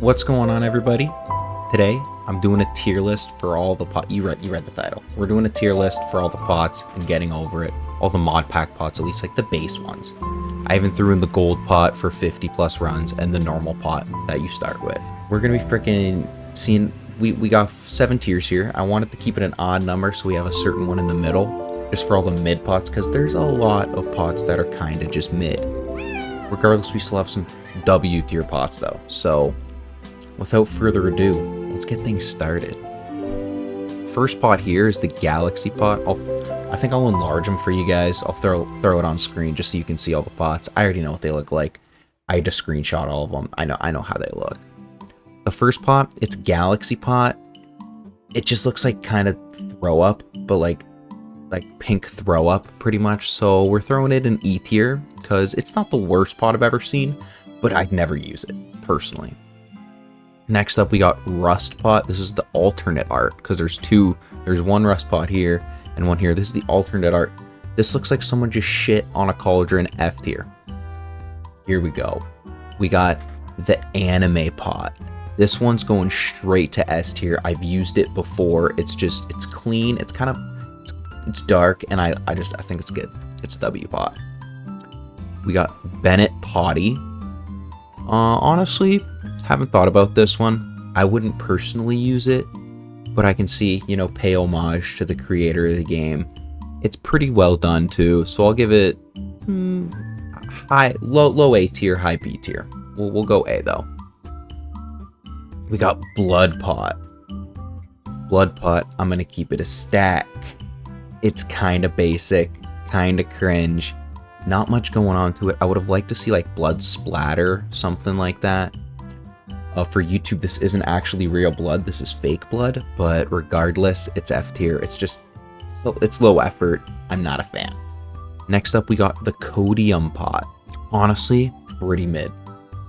What's going on, everybody? Today, I'm doing a tier list for all the pot. You read the title. We're doing a tier list for all the pots and getting over it. All the mod pack pots, at least like the base ones. I even threw in the gold pot for 50 plus runs and the normal pot that you start with. We're gonna be freaking seeing. We got 7 tiers here. I wanted to keep it an odd number so we have a certain one in the middle, just for all the mid pots, because there's a lot of pots that are kind of just mid. Regardless, we still have some W tier pots though. So, without further ado, let's get things started. First pot here is the Galaxy pot. I think I'll enlarge them for you guys. I'll throw it on screen just so you can see all the pots. I already know what they look like. I had to screenshot all of them. I know how they look. The first pot, it's Galaxy pot. It just looks like kind of throw up, but like pink throw up pretty much. So we're throwing it in E tier because it's not the worst pot I've ever seen, but I'd never use it personally. Next up, we got Rust Pot. This is the alternate art because there's two. There's one Rust Pot here and one here. This is the alternate art. This looks like someone just shit on a cauldron. F tier. Here we go. We got the Anime Pot. This one's going straight to S tier. I've used it before. It's clean. It's dark, and I think it's good. It's a W pot. We got Bennett Potty. Honestly, haven't thought about this one. I wouldn't personally use it, but I can see, pay homage to the creator of the game. It's pretty well done too, so I'll give it low A tier, high B tier. We'll go A though. We got Blood Pot. Blood Pot, I'm gonna keep it a stack. It's kind of basic, kind of cringe. Not much going on to it. I would have liked to see like blood splatter, something like that. For YouTube, this isn't actually real blood. This is fake blood, but regardless, it's F tier. It's low effort. I'm not a fan. Next up, we got the Codium Pot. Honestly, pretty mid.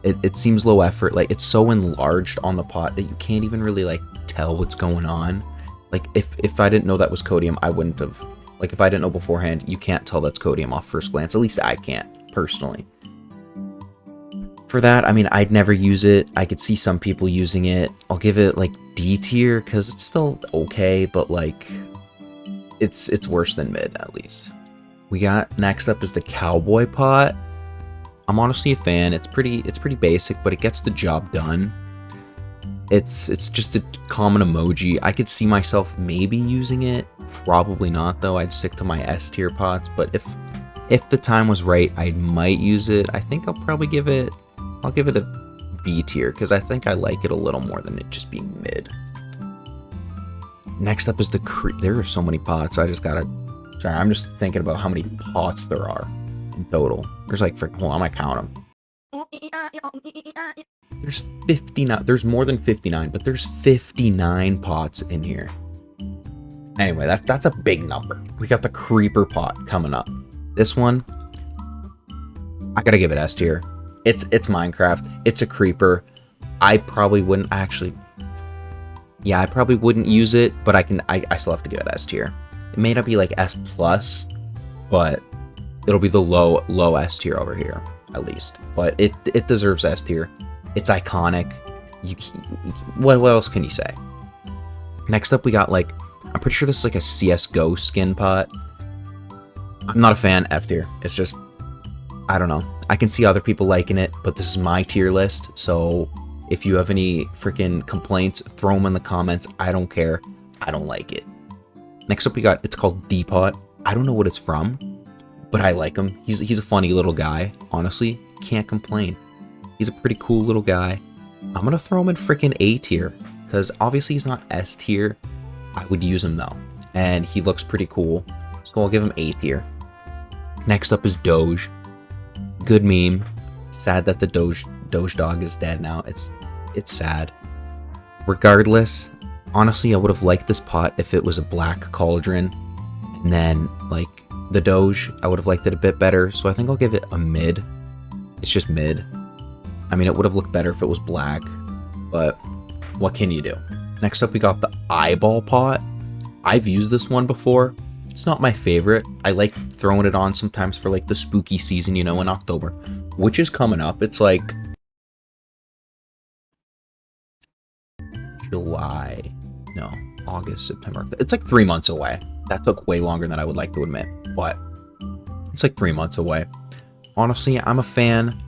It seems low effort. Like, it's so enlarged on the pot that you can't even really like tell what's going on. Like, if I didn't know that was Codium, I wouldn't have. Like, if I didn't know beforehand, you can't tell that's Codium off first glance. At least I can't, personally. For that, I mean, I'd never use it. I could see some people using it. I'll give it, like, D tier, because it's still okay, but, like, it's worse than mid, at least. We got, next up is the Cowboy Pot. I'm honestly a fan. It's pretty basic, but it gets the job done. It's just a common emoji. I could see myself maybe using it. Probably not though. I'd stick to my S tier pots, but if the time was right, I might use it. I think I'll probably give it a B tier because I think I like it a little more than it just being mid. Next up is there are so many pots. Sorry, I'm just thinking about how many pots there are in total. There's like hold on, I count them. There's 59. There's more than 59, but there's 59 pots in here. Anyway, that's a big number. We got the Creeper Pot coming up. This one, I gotta give it S tier. It's Minecraft. It's a creeper. I probably wouldn't actually. Yeah, I probably wouldn't use it, but I still have to give it S tier. It may not be like S plus, but it'll be the low S tier over here at least. But it deserves S tier. It's iconic. What else can you say? Next up, we got like. I'm pretty sure this is like a CSGO skin pot. I'm not a fan, F tier. It's just, I don't know. I can see other people liking it, but this is my tier list. So if you have any freaking complaints, throw them in the comments. I don't care. I don't like it. Next up, it's called D-Pot. I don't know what it's from, but I like him. He's a funny little guy. Honestly, can't complain. He's a pretty cool little guy. I'm going to throw him in freaking A tier because obviously he's not S tier. I would use him though, and he looks pretty cool, so I'll give him A tier. Next up is Doge. Good meme. Sad that the Doge dog is dead now. It's sad. Regardless, honestly, I would have liked this pot if it was a black cauldron, and then like the Doge, I would have liked it a bit better. So I think I'll give it a mid. It's just mid. I mean, it would have looked better if it was black, but what can you do? Next up, we got the Eyeball Pot. I've used this one before. It's not my favorite. I like throwing it on sometimes for like the spooky season, in October, which is coming up. It's like July. No, August, September. It's like 3 months away. That took way longer than I would like to admit, but it's like 3 months away. Honestly, I'm a fan.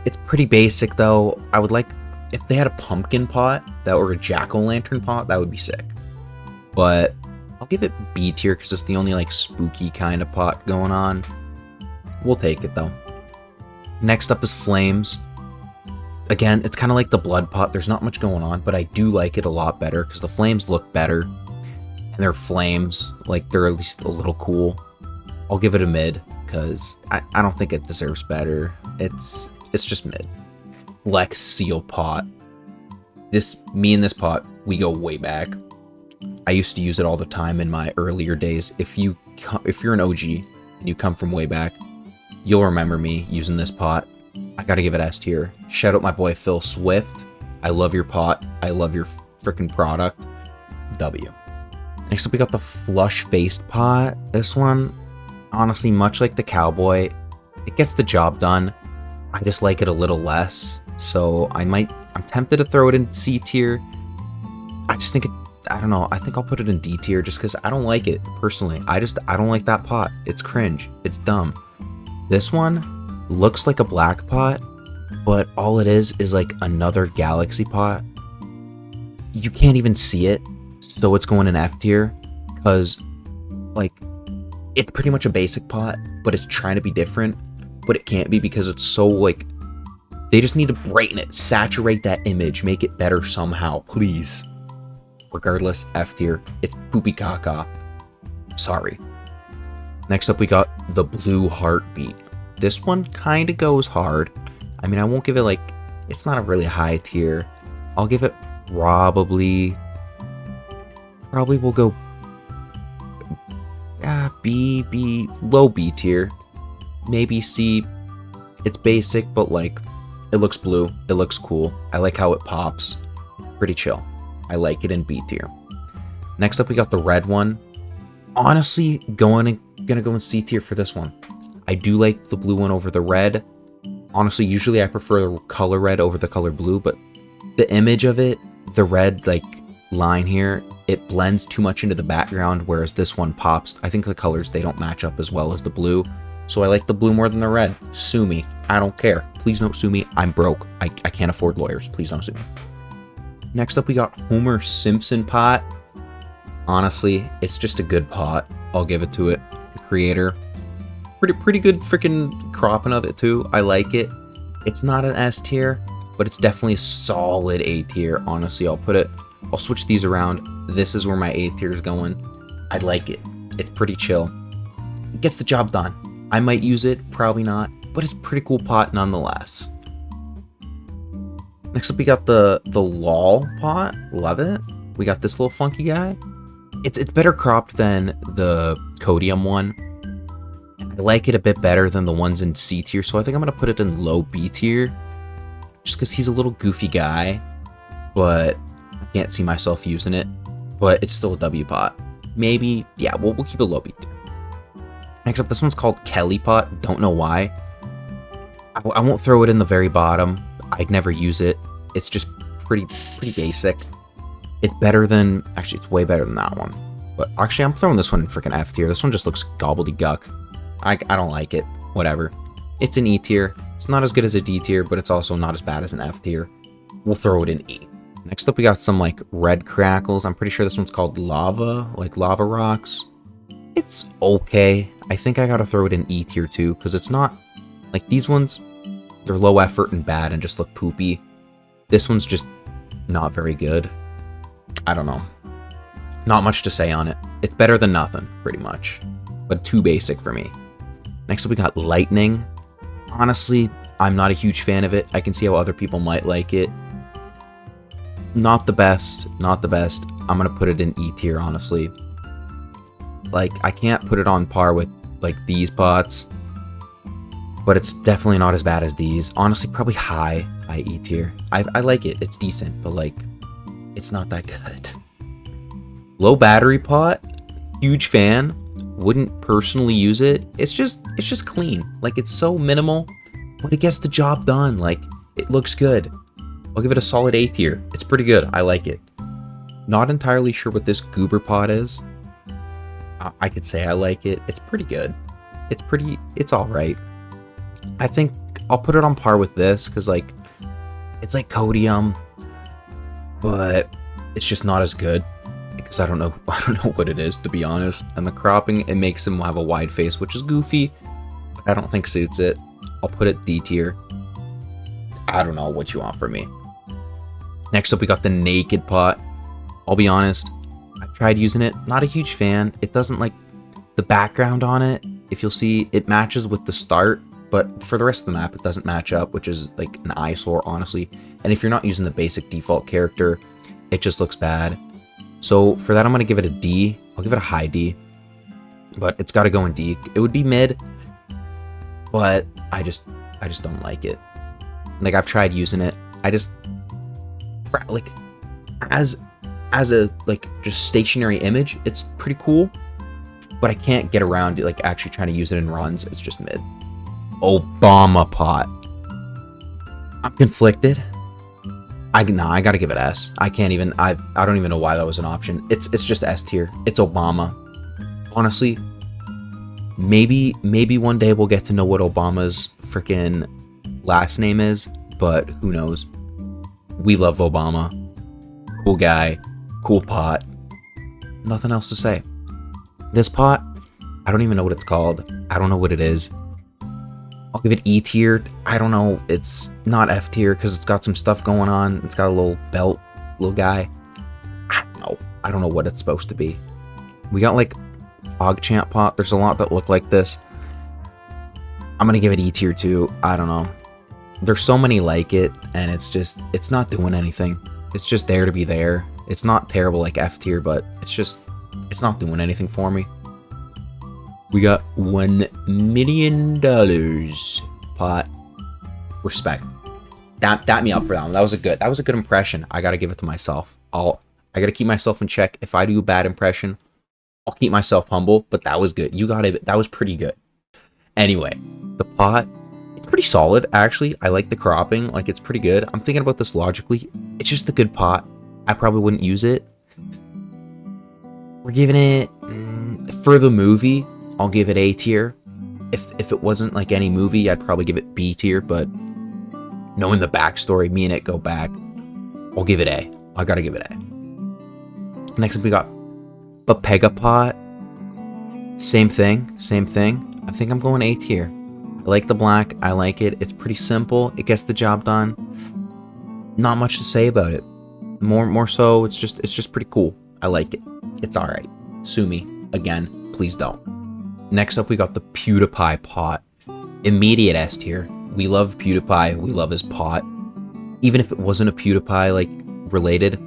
It's pretty basic though. I would like if they had a pumpkin pot that or a jack-o'-lantern pot, that would be sick. But I'll give it B tier because it's the only like spooky kind of pot going on. We'll take it though. Next up is flames. Again, it's kind of like the blood pot. There's not much going on, but I do like it a lot better because the flames look better. And they're flames. Like, they're at least a little cool. I'll give it a mid because I don't think it deserves better. It's just mid. Lex Seal pot. Me and this pot, we go way back. I used to use it all the time in my earlier days. If you're an OG and you come from way back, you'll remember me using this pot. I gotta give it S tier. Shout out my boy Phil Swift. I love your pot. I love your freaking product. W. Next up, we got the flush-faced pot. This one, honestly, much like the cowboy, it gets the job done. I just like it a little less. So I'm tempted to throw it in C tier. I just think I don't know. I think I'll put it in D tier just because I don't like it personally. I don't like that pot. It's cringe. It's dumb. This one looks like a black pot, but all it is like another galaxy pot. You can't even see it, so it's going in F tier because like it's pretty much a basic pot, but it's trying to be different, but it can't be because it's so like they just need to brighten it, saturate that image, make it better somehow, please. Regardless, F tier. It's poopy caca. Sorry. Next up, we got the blue heartbeat. This one kind of goes hard. I mean, I won't give it like, it's not a really high tier. I'll give it probably we'll go B, low B tier. Maybe C. It's basic, but like, it looks blue. It looks cool. I like how it pops. Pretty chill. I like it in B tier. Next up, we got the red one. Honestly, gonna go in C tier for this one. I do like the blue one over the red. Honestly, usually I prefer the color red over the color blue, but the image of it, the red like line here, it blends too much into the background, whereas this one pops. I think the colors, they don't match up as well as the blue. So I like the blue more than the red. Sue me. I don't care. Please don't sue me. I'm broke. I can't afford lawyers. Please don't sue me. Next up, we got Homer Simpson pot. Honestly, it's just a good pot. I'll give it to it. The creator. Pretty good freaking cropping of it too. I like it. It's not an S tier, but it's definitely a solid A tier. Honestly, I'll switch these around. This is where my A tier is going. I like it. It's pretty chill. It gets the job done. I might use it, probably not, but it's a pretty cool pot nonetheless. Next up, we got the LOL pot. Love it. We got this little funky guy. It's better cropped than the Codium one. I like it a bit better than the ones in C tier, so I think I'm going to put it in low B tier. Just because he's a little goofy guy, but I can't see myself using it. But it's still a W pot. Maybe, yeah, we'll keep it low B tier. Next up, this one's called Kelly pot. Don't know why. I won't throw it in the very bottom. I'd never use it. It's just pretty basic. It's better than, actually, it's way better than that one. But actually, I'm throwing this one in freaking F tier. This one just looks gobbledygook. I don't like it. Whatever. It's an E tier. It's not as good as a D tier, but it's also not as bad as an F tier. We'll throw it in E. Next up, we got some like red crackles. I'm pretty sure this one's called lava, like lava rocks. It's okay. I think I gotta throw it in E tier too, because it's not like these ones, they're low effort and bad and just look poopy. This one's just not very good. I don't know. Not much to say on it. It's better than nothing, pretty much. But too basic for me. Next up, we got lightning. Honestly, I'm not a huge fan of it. I can see how other people might like it. Not the best. Not the best. I'm going to put it in E tier, honestly. Like, I can't put it on par with, like, these pots. But it's definitely not as bad as these. Honestly, probably high E tier. I like it. It's decent, but, like, it's not that good. Low battery pot. Huge fan. Wouldn't personally use it. It's just clean. Like, it's so minimal, but it gets the job done. Like, it looks good. I'll give it a solid A tier. It's pretty good. I like it. Not entirely sure what this goober pot is. I could say I like it. It's pretty good. It's all right. I think I'll put it on par with this because like it's like Codium, but it's just not as good because I don't know what it is, to be honest. And the cropping, it makes him have a wide face, which is goofy, but I don't think suits it. I'll put it D tier. I don't know what you want from me. Next up, we got the naked pot. I'll be honest, I've tried using it. Not a huge fan. It doesn't like the background on it. If you'll see, it matches with the start, but for the rest of the map, it doesn't match up, which is like an eyesore, honestly. And if you're not using the basic default character, it just looks bad. So for that, I'm going to give it a D. I'll give it a high D, but it's got to go in D. It would be mid, but I just don't like it. Like, I've tried using it. I just, like, as a, like, just stationary image, it's pretty cool, but I can't get around to, like, actually trying to use it in runs. It's just mid. Obama pot. I'm conflicted. I gotta give it S. I can't even, I don't even know why that was an option. It's just S tier. It's Obama. Honestly, maybe one day we'll get to know what Obama's freaking last name is, but who knows. We love Obama. Cool guy, cool pot. Nothing else to say. This pot, I don't even know what it's called. I don't know what it is. I'll give it E tier. I don't know. It's not F tier because it's got some stuff going on. It's got a little belt, little guy. I don't know. I don't know what it's supposed to be. We got like PogChamp pot. There's a lot that look like this. I'm gonna give it E tier too. I don't know. There's so many like it, and it's not doing anything. It's just there to be there. It's not terrible like F tier, but it's not doing anything for me. We got $1 million pot. Respect. Dap me up for that one. That was a good impression. I gotta give it to myself. I gotta keep myself in check. If I do a bad impression, I'll keep myself humble, but that was good. You got it. That was pretty good. Anyway, the pot, it's pretty solid, actually. I like the cropping. Like, it's pretty good. I'm thinking about this logically. It's just a good pot. I probably wouldn't use it. We're giving it, for the movie, I'll give it A tier. If it wasn't like any movie, I'd probably give it B tier, but knowing the backstory, me and it go back, I'll give it A. I gotta give it A. Next up, we got Pegapot. Same thing. I think I'm going A tier. I like the black. I like it. It's pretty simple. It gets the job done. Not much to say about it. More so, it's just pretty cool. I like it. It's all right. Sue me again, please don't. Next up, we got the PewDiePie pot. Immediate S tier. We love PewDiePie. We love his pot. Even if it wasn't a PewDiePie like related,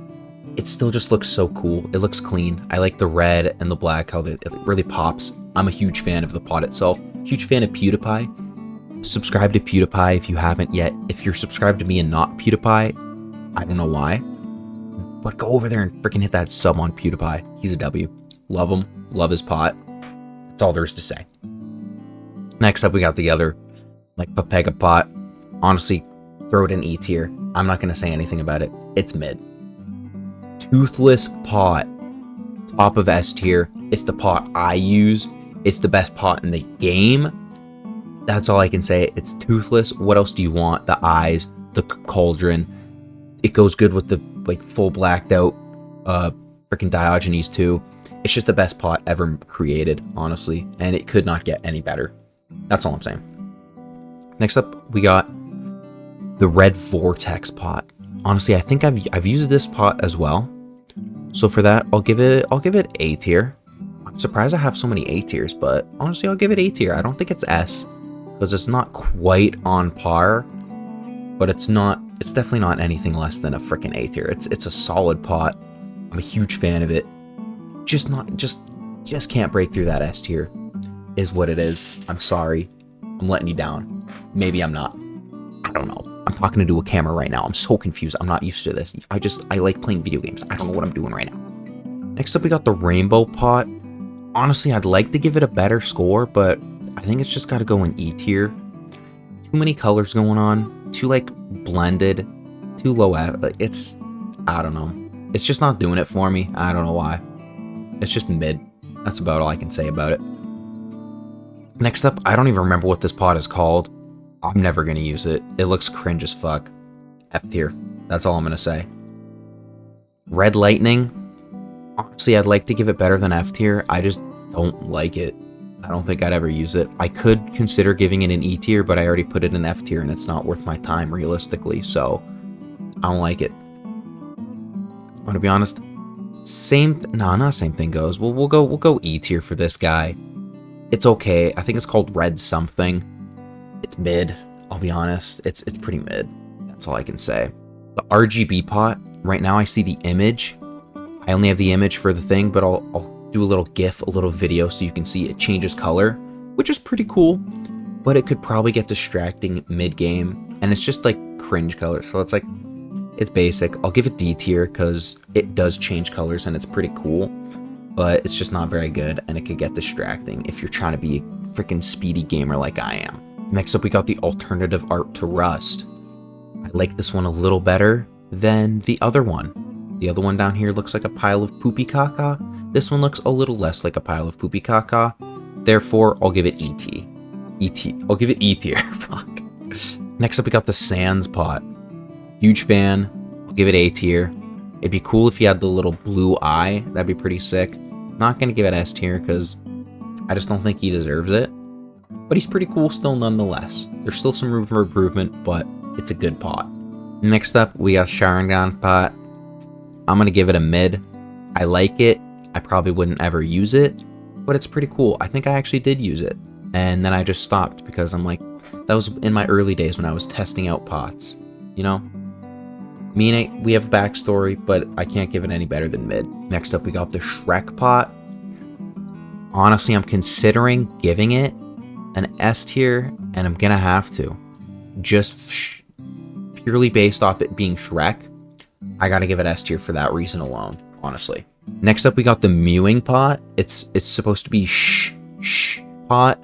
it still just looks so cool. It looks clean. I like the red and the black, how it really pops. I'm a huge fan of the pot itself. Huge fan of PewDiePie. Subscribe to PewDiePie if you haven't yet. If you're subscribed to me and not PewDiePie, I don't know why, but go over there and freaking hit that sub on PewDiePie. He's a W. Love him. Love his pot. That's all there is to say. Next up, we got the other, like, Papega pot. Honestly, throw it in E tier. I'm not going to say anything about it. It's mid. Toothless pot. Top of S tier. It's the pot I use. It's the best pot in the game. That's all I can say. It's toothless. What else do you want? The eyes, the cauldron. It goes good with the, like, full blacked out freaking Diogenes too. It's just the best pot ever created, honestly, and it could not get any better. That's all I'm saying. Next up, we got the Red Vortex pot. Honestly, I think I've used this pot as well. So for that, I'll give it A tier. I'm surprised I have so many A tiers, but honestly, I'll give it A tier. I don't think it's S because it's not quite on par, but it's definitely not anything less than a freaking A tier. It's a solid pot. I'm a huge fan of it. Just can't break through that S tier is what it is. I'm sorry. I'm letting you down. Maybe I'm not. I don't know. I'm talking into a camera right now. I'm so confused. I'm not used to this. I like playing video games. I don't know what I'm doing right now. Next up, we got the Rainbow pot. Honestly, I'd like to give it a better score, but I think it's just got to go in E tier. Too many colors going on. Too, like, blended. Too low. It's, I don't know. It's just not doing it for me. I don't know why. It's just mid. That's about all I can say about it. Next up, I don't even remember what this pot is called. I'm never going to use it. It looks cringe as fuck. F tier. That's all I'm going to say. Red Lightning. Honestly, I'd like to give it better than F tier. I just don't like it. I don't think I'd ever use it. I could consider giving it an E tier, but I already put it in F tier and it's not worth my time realistically, so I don't like it. I'm gonna be honest. Not same thing goes. We'll go E tier for this guy. It's okay. I think it's called Red something. It's mid. I'll be honest. It's pretty mid. That's all I can say. The RGB pot. Right now I see the image. I only have the image for the thing, but I'll do a little GIF, a little video, so you can see it changes color, which is pretty cool. But it could probably get distracting mid-game, and it's just like cringe color. So it's like, it's basic. I'll give it D tier because it does change colors and it's pretty cool, but it's just not very good, and it could get distracting if you're trying to be a freaking speedy gamer like I am. Next up, we got the alternative art to Rust. I like this one a little better than the other one. The other one down here looks like a pile of poopy caca. This one looks a little less like a pile of poopy caca. Therefore, I'll give it ET. I'll give it E tier. Fuck. Next up, we got the Sands pot. Huge fan. I'll give it A tier. It'd be cool if he had the little blue eye. That'd be pretty sick. Not gonna give it S tier because I just don't think he deserves it. But he's pretty cool still nonetheless. There's still some room for improvement, but it's a good pot. Next up, we got Sharingan pot. I'm gonna give it a mid. I like it. I probably wouldn't ever use it, but it's pretty cool. I think I actually did use it, and then I just stopped because I'm like, that was in my early days when I was testing out pots, you know? Me and we have a backstory, but I can't give it any better than mid. Next up, we got the Shrek pot. Honestly, I'm considering giving it an S tier, and I'm gonna have to. Just purely based off it being Shrek, I gotta give it S tier for that reason alone, honestly. Next up, we got the Mewing pot. It's supposed to be shh pot,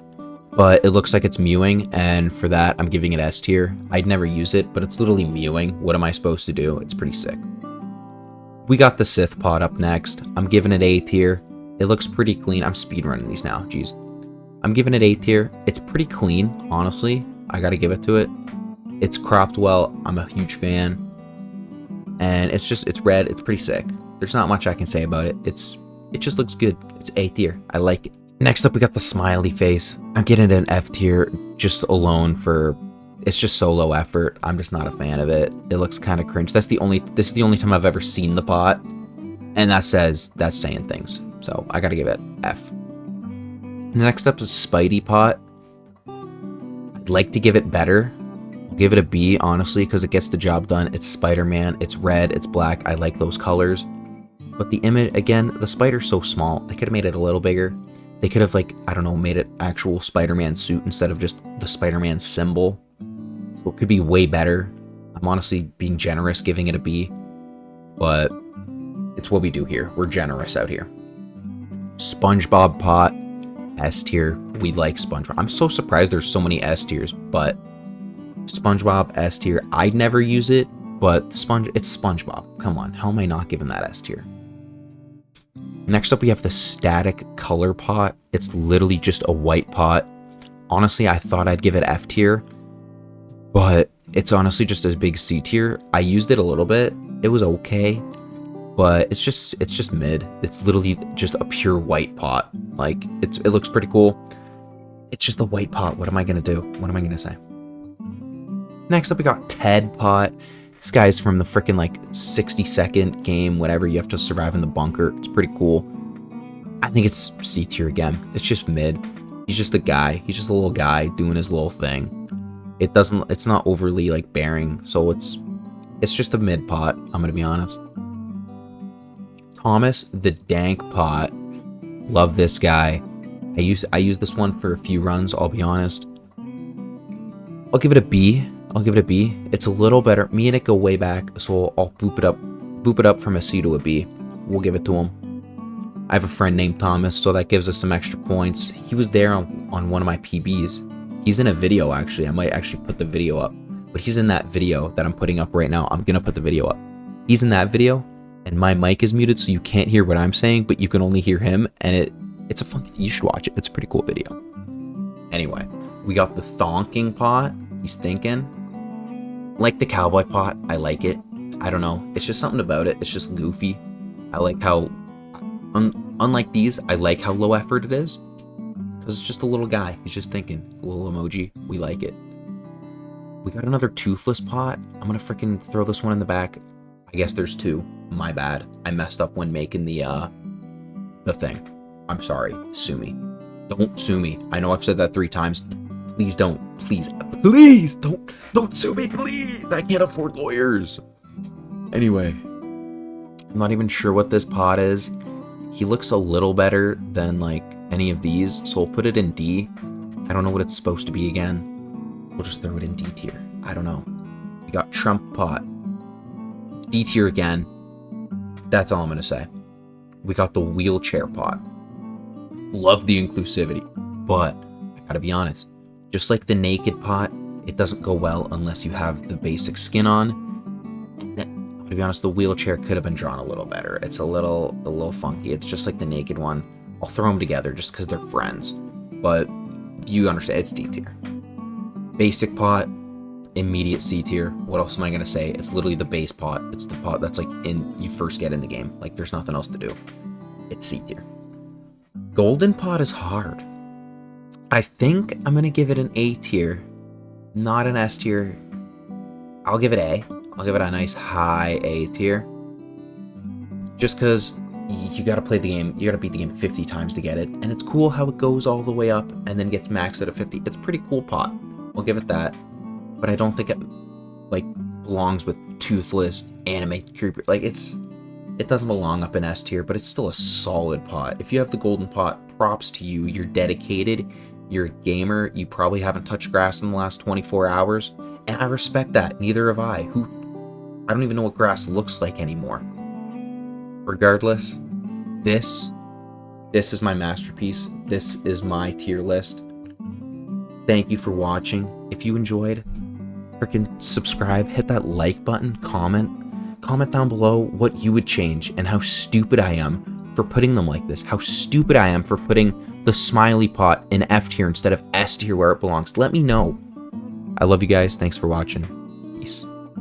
but it looks like it's mewing, and for that, I'm giving it S tier. I'd never use it, but it's literally mewing. What am I supposed to do? It's pretty sick. We got the Sith pot up next. I'm giving it A tier. It looks pretty clean. I'm speedrunning these now, jeez. I'm giving it A tier. It's pretty clean, honestly. I gotta give it to it. It's cropped well. I'm a huge fan. And it's red. It's pretty sick. There's not much I can say about it. It just looks good. It's A tier. I like it. Next up, we got the smiley face. I'm getting it an F tier just alone for, it's just so low effort. I'm just not a fan of it. It looks kind of cringe. This is the only time I've ever seen the pot, and that's saying things. So I gotta give it F. Next up is Spidey pot. I'd like to give it better. I'll give it a B, honestly, because it gets the job done. It's Spider-Man. It's red. It's black. I like those colors. But the image, again, the spider's so small. They could have made it a little bigger. They could have, like, I don't know, made it actual Spider-Man suit instead of just the Spider-Man symbol. So it could be way better. I'm honestly being generous, giving it a B. But it's what we do here. We're generous out here. SpongeBob pot. S tier. We like SpongeBob. I'm so surprised there's so many S tiers, but SpongeBob S tier. I'd never use it, but it's SpongeBob. Come on, how am I not giving that S tier? Next up, we have the static color pot. It's literally just a white pot. Honestly, I thought I'd give it F tier, but it's honestly just as big C tier. I used it a little bit. It was okay, but it's just mid. It's literally just a pure white pot. Like, it looks pretty cool. It's just a white pot. What am I gonna do? What am I gonna say? Next up, we got Ted pot. This guy's from the freaking, like, 60-second game, whatever. You have to survive in the bunker. It's pretty cool. I think it's C tier again. It's just mid. He's just a guy. He's just a little guy doing his little thing. It's not overly, like, bearing, so it's just a mid pot, I'm gonna be honest. Thomas the Dank pot. Love this guy. I used this one for a few runs, I'll be honest. I'll give it a B. It's a little better. Me and it go way back, so I'll boop it up from a C to a B. We'll give it to him. I have a friend named Thomas, so that gives us some extra points. He was there on one of my PBs. He's in a video, actually. I might actually put the video up. but he's in that video that I'm putting up right now. I'm gonna put the video up. He's in that video, and my mic is muted, so you can't hear what I'm saying, but you can only hear him, and it's a funky. You should watch it. It's a pretty cool video. Anyway, we got the thonking pot. He's thinking. Like the cowboy pot, I like it. I don't know. It's just something about it. It's just goofy. I like how, unlike these, I like how low effort it is. Because it's just a little guy. He's just thinking. It's a little emoji. We like it. We got another toothless pot. I'm going to freaking throw this one in the back. I guess there's two. My bad. I messed up when making the thing. I'm sorry. Sue me. Don't sue me. I know I've said that 3 times. Please don't. Please don't sue me, please. I can't afford lawyers. Anyway, I'm not even sure what this pot is. He looks a little better than like any of these, so we'll put it in D. I don't know what it's supposed to be again. We'll just throw it in D tier. I don't know. We got Trump pot. D tier again. That's all I'm gonna say. We got the wheelchair pot. Love the inclusivity, but I gotta be honest. Just like the naked pot, it doesn't go well unless you have the basic skin on. And to be honest, the wheelchair could have been drawn a little better. It's a little funky. It's just like the naked one. I'll throw them together just because they're friends. But you understand, it's D tier. Basic pot, immediate C tier. What else am I gonna say? It's literally the base pot. It's the pot that's like you first get in the game. Like there's nothing else to do. It's C tier. Golden pot is hard. I think I'm going to give it an A tier, not an S tier. I'll give it A. I'll give it a nice high A tier. Just because you got to play the game, you got to beat the game 50 times to get it. And it's cool how it goes all the way up and then gets maxed at a 50. It's a pretty cool pot. I'll give it that. But I don't think it like belongs with toothless anime creeper. Like it doesn't belong up in S tier, but it's still a solid pot. If you have the golden pot, props to you. You're dedicated. You're a gamer. You probably haven't touched grass in the last 24 hours. And I respect that. Neither have I. I don't even know what grass looks like anymore. Regardless, this is my masterpiece. This is my tier list. Thank you for watching. If you enjoyed, freaking subscribe, hit that like button, comment down below what you would change and how stupid I am for putting them like this. How stupid I am for putting the smiley pot in F tier instead of S tier where it belongs. Let me know. I love you guys. Thanks for watching. Peace.